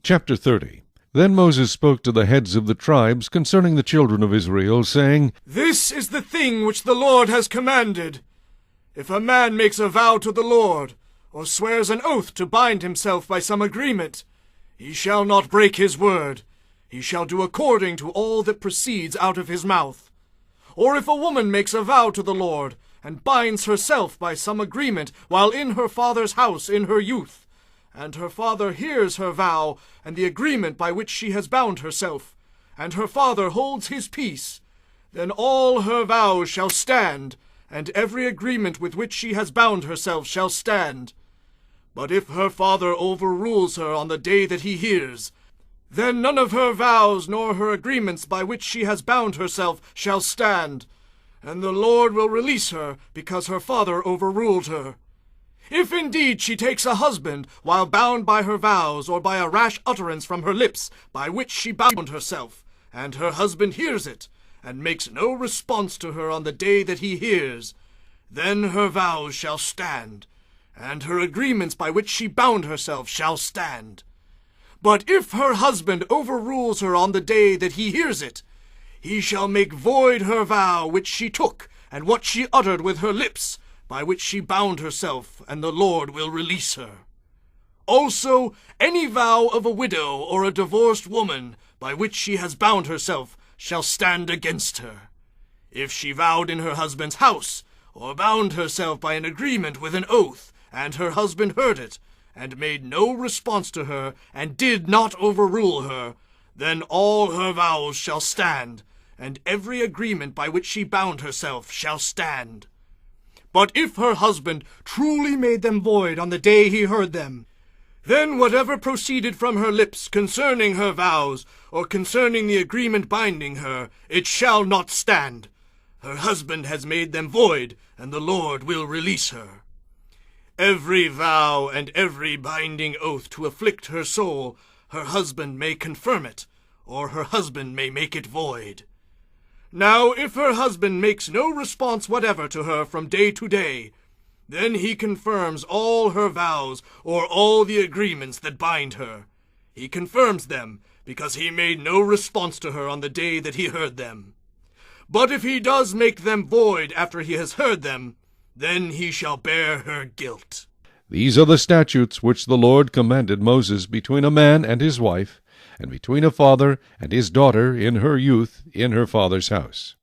Chapter 30. Then Moses spoke to the heads of the tribes concerning the children of Israel, saying, This is the thing which the Lord has commanded. If a man makes a vow to the Lord, or swears an oath to bind himself by some agreement, he shall not break his word. He shall do according to all that proceeds out of his mouth. Or if a woman makes a vow to the Lord, and binds herself by some agreement while in her father's house in her youth, and her father hears her vow and the agreement by which she has bound herself, and her father holds his peace, then all her vows shall stand, and every agreement with which she has bound herself shall stand. But if her father overrules her on the day that he hears, then none of her vows nor her agreements by which she has bound herself shall stand, and the Lord will release her because her father overruled her. If indeed she takes a husband while bound by her vows or by a rash utterance from her lips by which she bound herself, and her husband hears it, and makes no response to her on the day that he hears, then her vows shall stand, and her agreements by which she bound herself shall stand. But if her husband overrules her on the day that he hears it, he shall make void her vow which she took, and what she uttered with her lips, by which she bound herself, and the Lord will release her. Also, any vow of a widow or a divorced woman, by which she has bound herself, shall stand against her. If she vowed in her husband's house, or bound herself by an agreement with an oath, and her husband heard it, and made no response to her, and did not overrule her, then all her vows shall stand, and every agreement by which she bound herself shall stand. But if her husband truly made them void on the day he heard them, then whatever proceeded from her lips concerning her vows, or concerning the agreement binding her, it shall not stand. Her husband has made them void, and the Lord will release her. Every vow and every binding oath to afflict her soul, her husband may confirm it, or her husband may make it void. Now if her husband makes no response whatever to her from day to day, then he confirms all her vows or all the agreements that bind her. He confirms them, because he made no response to her on the day that he heard them. But if he does make them void after he has heard them, then he shall bear her guilt. These are the statutes which the Lord commanded Moses between a man and his wife, and between a father and his daughter in her youth in her father's house.